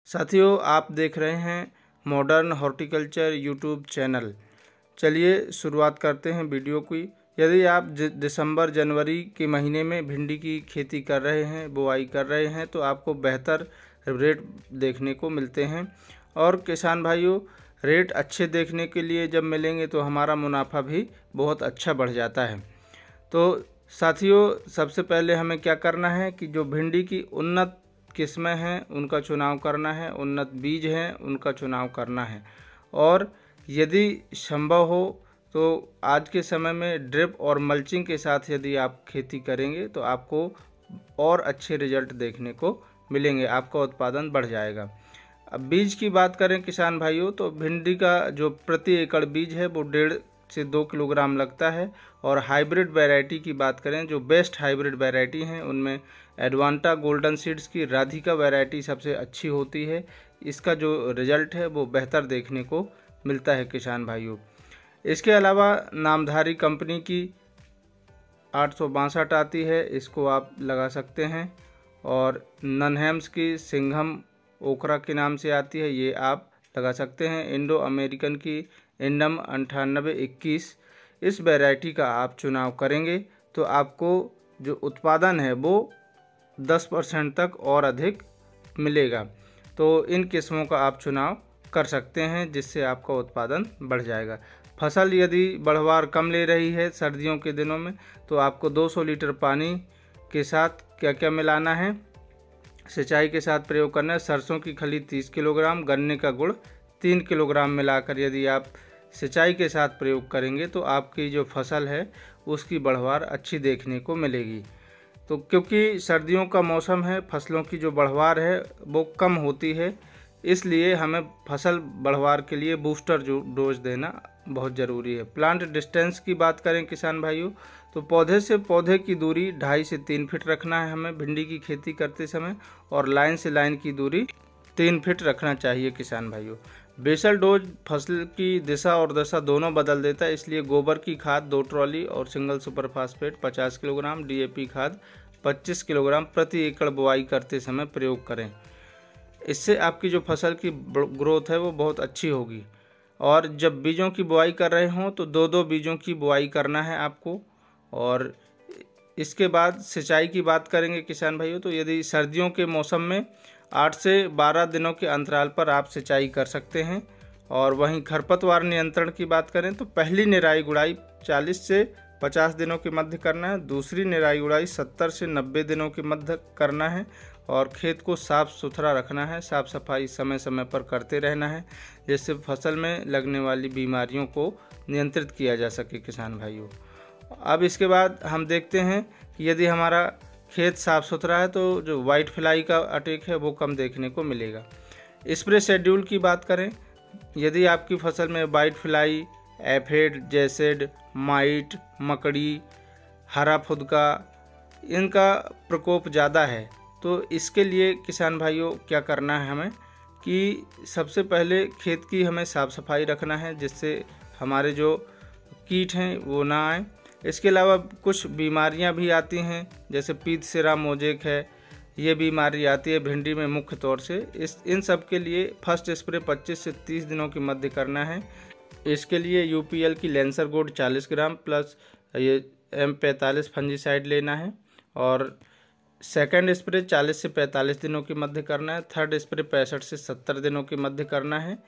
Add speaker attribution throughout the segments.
Speaker 1: साथियों, आप देख रहे हैं मॉडर्न हॉर्टिकल्चर यूट्यूब चैनल। चलिए शुरुआत करते हैं वीडियो की। यदि आप दिसंबर जनवरी के महीने में भिंडी की खेती कर रहे हैं, बुआई कर रहे हैं, तो आपको बेहतर रेट देखने को मिलते हैं। और किसान भाइयों, रेट अच्छे देखने के लिए जब मिलेंगे तो हमारा मुनाफा भी बहुत अच्छा बढ़ जाता है। तो साथियों, सबसे पहले हमें क्या करना है कि जो भिंडी की उन्नत किस्में हैं उनका चुनाव करना है, उन्नत बीज हैं उनका चुनाव करना है। और यदि संभव हो तो आज के समय में ड्रिप और मल्चिंग के साथ यदि आप खेती करेंगे तो आपको और अच्छे रिजल्ट देखने को मिलेंगे, आपका उत्पादन बढ़ जाएगा। अब बीज की बात करें किसान भाइयों, तो भिंडी का जो प्रति एकड़ बीज है वो 1.5 से 2 किलोग्राम लगता है। और हाइब्रिड वैरायटी की बात करें, जो बेस्ट हाइब्रिड वैरायटी हैं उनमें एडवांटा गोल्डन सीड्स की राधिका वैरायटी सबसे अच्छी होती है। इसका जो रिजल्ट है वो बेहतर देखने को मिलता है किसान भाइयों। इसके अलावा नामधारी कंपनी की 862 आती है, इसको आप लगा सकते हैं। और ननहेम्स की सिंघम ओकरा के नाम से आती है, ये आप लगा सकते हैं। इंडो अमेरिकन की इंडम 9821, इस वैरायटी का आप चुनाव करेंगे तो आपको जो उत्पादन है वो 10% तक और अधिक मिलेगा। तो इन किस्मों का आप चुनाव कर सकते हैं, जिससे आपका उत्पादन बढ़ जाएगा। फसल यदि बढ़वार कम ले रही है सर्दियों के दिनों में, तो आपको 200 लीटर पानी के साथ क्या क्या मिलाना है, सिंचाई के साथ प्रयोग करना है। सरसों की खली 30 किलोग्राम, गन्ने का गुड़ 3 किलोग्राम मिलाकर यदि आप सिंचाई के साथ प्रयोग करेंगे तो आपकी जो फसल है उसकी बढ़वार अच्छी देखने को मिलेगी। तो क्योंकि सर्दियों का मौसम है, फसलों की जो बढ़वार है वो कम होती है, इसलिए हमें फसल बढ़वार के लिए बूस्टर डोज देना बहुत ज़रूरी है। प्लांट डिस्टेंस की बात करें किसान भाइयों, तो पौधे से पौधे की दूरी 2.5 से 3 फीट रखना है हमें भिंडी की खेती करते समय। और लाइन से लाइन की दूरी 3 फीट रखना चाहिए किसान भाइयों। बेसल डोज फसल की दिशा और दशा दोनों बदल देता है, इसलिए गोबर की खाद 2 ट्रॉली और single super phosphate 50 kilogram, DAP खाद 25 किलोग्राम प्रति एकड़ बुआई करते समय प्रयोग करें। इससे आपकी जो फसल की ग्रोथ है वो बहुत अच्छी होगी। और जब बीजों की बुआई कर रहे हों तो 2-2 बीजों की बुआई करना है आपको। और इसके बाद सिंचाई की बात करेंगे किसान भाइयों, तो यदि सर्दियों के मौसम में 8 से 12 दिनों के अंतराल पर आप सिंचाई कर सकते हैं। और वहीं खरपतवार नियंत्रण की बात करें तो पहली निराई गुड़ाई 40 से 50 दिनों के मध्य करना है, दूसरी निराई गुड़ाई 70 से 90 दिनों के मध्य करना है। और खेत को साफ़ सुथरा रखना है, साफ़ सफाई समय समय पर करते रहना है, जिससे फसल में लगने वाली बीमारियों को नियंत्रित किया जा सके किसान भाइयों। अब इसके बाद हम देखते हैं कि यदि हमारा खेत साफ़ सुथरा है तो जो वाइट फ्लाई का अटैक है वो कम देखने को मिलेगा। स्प्रे शेड्यूल की बात करें, यदि आपकी फसल में white fly, aphid, jassid, might, मकड़ी, हरा फुदका, इनका प्रकोप ज़्यादा है, तो इसके लिए किसान भाइयों क्या करना है हमें कि सबसे पहले खेत की हमें साफ़ सफाई रखना है, जिससे हमारे जो कीट हैं वो ना आए। इसके अलावा कुछ बीमारियां भी आती हैं, जैसे पीत सिरा मोजेक है, ये बीमारी आती है भिंडी में मुख्य तौर से। इन सब के लिए फर्स्ट स्प्रे 25 से 30 दिनों के मध्य करना है। इसके लिए यूपीएल की लेंसर गोल्ड 40 ग्राम प्लस ये M45 फंजीसाइड लेना है। और सेकंड स्प्रे 40 से 45 दिनों के मध्य करना है। थर्ड स्प्रे 65 से 70 दिनों के मध्य करना है।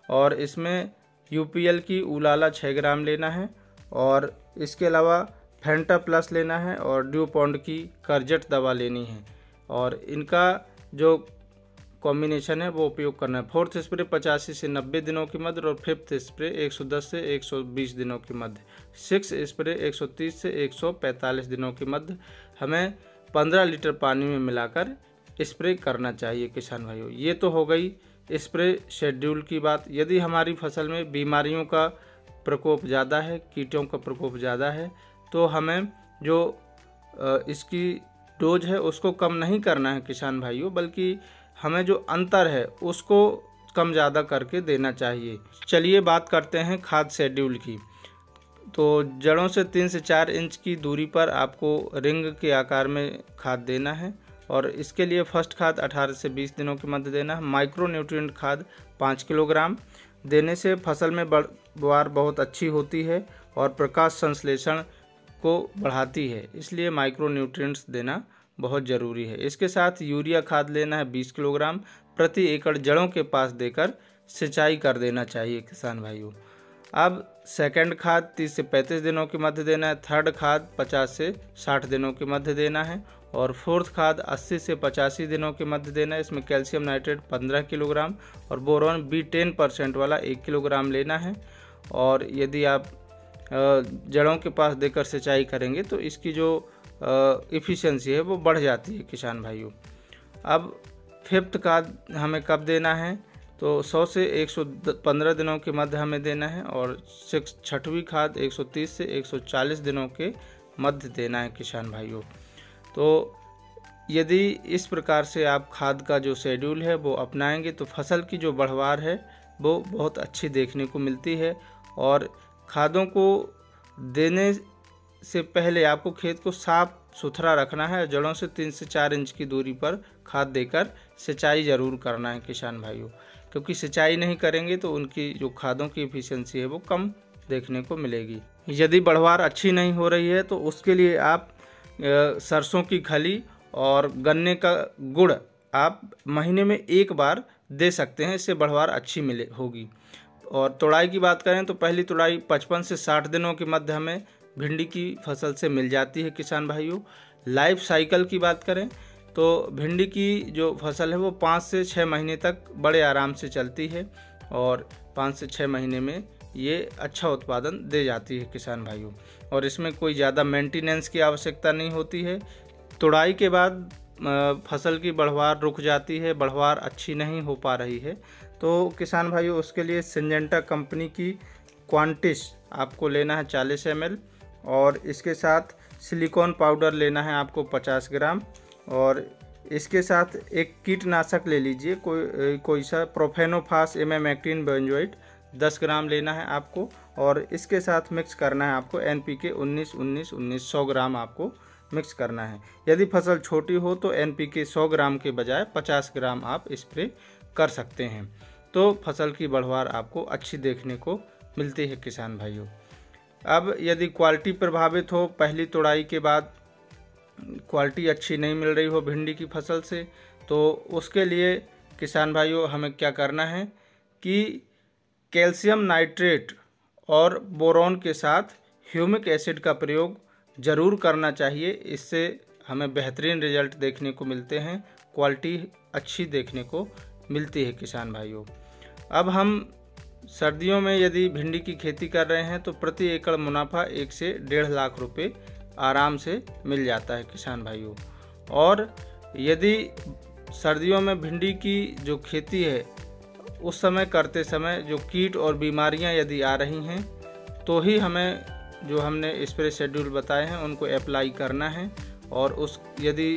Speaker 1: और इसमें यूपीएल की उलाला 6 ग्राम लेना है। और इसके अलावा फेंटा प्लस लेना है और ड्यूपॉन्ड की करजट दवा लेनी है। और इनका जो कॉम्बिनेशन है वो उपयोग करना है। फोर्थ स्प्रे 85 से 90 दिनों के मध्य और फिफ्थ स्प्रे 110 से 120 दिनों के मध्य। सिक्स स्प्रे 130 से 145 दिनों के मध्य हमें 15 लीटर पानी में मिलाकर स्प्रे करना चाहिए किसान भाइयों। ये तो हो गई स्प्रे शेड्यूल की बात। यदि हमारी फसल में बीमारियों का प्रकोप ज़्यादा है, कीटों का प्रकोप ज़्यादा है, तो हमें जो इसकी डोज है उसको कम नहीं करना है किसान भाइयों, बल्कि हमें जो अंतर है उसको कम ज़्यादा करके देना चाहिए। चलिए बात करते हैं खाद शेड्यूल की। तो जड़ों से 3 से 4 इंच की दूरी पर आपको रिंग के आकार में खाद देना है। और इसके लिए फर्स्ट खाद 18 से 20 दिनों के मध्य देना है। माइक्रो न्यूट्रिएंट खाद 5 किलोग्राम देने से फसल में बढ़वार बहुत अच्छी होती है और प्रकाश संश्लेषण को बढ़ाती है, इसलिए माइक्रो न्यूट्रिएंट्स देना बहुत ज़रूरी है। इसके साथ यूरिया खाद लेना है 20 किलोग्राम प्रति एकड़ जड़ों के पास देकर सिंचाई कर देना चाहिए किसान भाइयों। अब सेकंड खाद 30 से 35 दिनों के मध्य देना है। थर्ड खाद 50 से 60 दिनों के मध्य देना है और फोर्थ खाद 80 से 85 दिनों के मध्य देना है। इसमें कैल्शियम नाइट्रेट 15 किलोग्राम और बोरॉन B10% वाला 1 किलोग्राम लेना है। और यदि आप जड़ों के पास देकर सिंचाई करेंगे तो इसकी जो इफ़िशियंसी है वो बढ़ जाती है किसान भाइयों। अब फिफ्थ खाद हमें कब देना है तो 100 से 115 दिनों के मध्य हमें देना है और छठवीं खाद 130 से 140 दिनों के मध्य देना है किसान भाइयों। तो यदि इस प्रकार से आप खाद का जो शेड्यूल है वो अपनाएंगे तो फसल की जो बढ़वार है वो बहुत अच्छी देखने को मिलती है। और खादों को देने से पहले आपको खेत को साफ सुथरा रखना है। जड़ों से 3 से 4 इंच की दूरी पर खाद देकर सिंचाई ज़रूर करना है किसान भाइयों, क्योंकि सिंचाई नहीं करेंगे तो उनकी जो खादों की एफिशिएंसी है वो कम देखने को मिलेगी। यदि बढ़वार अच्छी नहीं हो रही है तो उसके लिए आप सरसों की खली और गन्ने का गुड़ आप महीने में एक बार दे सकते हैं, इससे बढ़वार अच्छी होगी। और तुड़ाई की बात करें तो पहली तुड़ाई 55 से 60 दिनों के मध्य हमें भिंडी की फसल से मिल जाती है किसान भाइयों। लाइफ साइकिल की बात करें तो भिंडी की जो फसल है वो 5 से 6 महीने तक बड़े आराम से चलती है और 5 से 6 महीने में ये अच्छा उत्पादन दे जाती है किसान भाइयों। और इसमें कोई ज़्यादा मेंटेनेंस की आवश्यकता नहीं होती है। तुड़ाई के बाद फसल की बढ़वार रुक जाती है, बढ़वार अच्छी नहीं हो पा रही है तो किसान भाइयों उसके लिए सिंजेंटा कंपनी की क्वांटिस आपको लेना है 40 ml और इसके साथ सिलिकॉन पाउडर लेना है आपको 50 ग्राम और इसके साथ एक कीटनाशक ले लीजिए कोई सा प्रोफेनोफास इमेमेक्टिन बेंजोएट 10 ग्राम लेना है आपको और इसके साथ मिक्स करना है आपको NPK 19-19-19 100 ग्राम आपको मिक्स करना है। यदि फसल छोटी हो तो NPK 100 ग्राम के बजाय 50 ग्राम आप स्प्रे कर सकते हैं, तो फसल की बढ़वार आपको अच्छी देखने को मिलती है किसान भाइयों। अब यदि क्वालिटी प्रभावित हो, पहली तुड़ाई के बाद क्वालिटी अच्छी नहीं मिल रही हो भिंडी की फसल से, तो उसके लिए किसान भाइयों हमें क्या करना है कि कैल्शियम नाइट्रेट और बोरॉन के साथ ह्यूमिक एसिड का प्रयोग ज़रूर करना चाहिए। इससे हमें बेहतरीन रिजल्ट देखने को मिलते हैं, क्वालिटी अच्छी देखने को मिलती है किसान भाइयों। अब हम सर्दियों में यदि भिंडी की खेती कर रहे हैं तो प्रति एकड़ मुनाफा 1 से 1.5 लाख रुपए आराम से मिल जाता है किसान भाइयों। और यदि सर्दियों में भिंडी की जो खेती है उस समय करते समय जो कीट और बीमारियां यदि आ रही हैं तो ही हमें जो हमने स्प्रे शेड्यूल बताए हैं उनको अप्लाई करना है। और उस यदि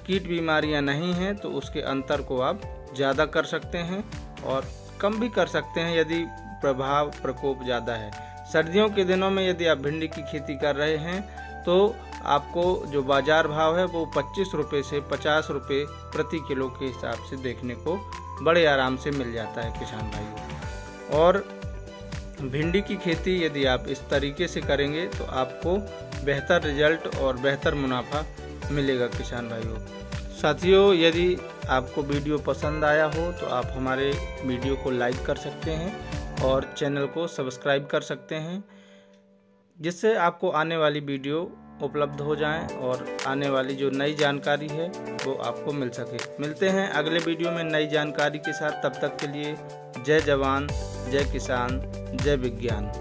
Speaker 1: कीट बीमारियां नहीं हैं तो उसके अंतर को आप ज़्यादा कर सकते हैं और कम भी कर सकते हैं यदि प्रकोप ज़्यादा है। सर्दियों के दिनों में यदि आप भिंडी की खेती कर रहे हैं तो आपको जो बाज़ार भाव है वो 25 रुपये से 50 रुपये प्रति किलो के हिसाब से देखने को बड़े आराम से मिल जाता है किसान भाइयों। और भिंडी की खेती यदि आप इस तरीके से करेंगे तो आपको बेहतर रिजल्ट और बेहतर मुनाफा मिलेगा किसान भाइयों। साथियों, यदि आपको वीडियो पसंद आया हो तो आप हमारे वीडियो को लाइक कर सकते हैं और चैनल को सब्सक्राइब कर सकते हैं, जिससे आपको आने वाली वीडियो उपलब्ध हो जाएं और आने वाली जो नई जानकारी है वो आपको मिल सके। मिलते हैं अगले वीडियो में नई जानकारी के साथ, तब तक के लिए जय जवान, जय किसान, जय विज्ञान।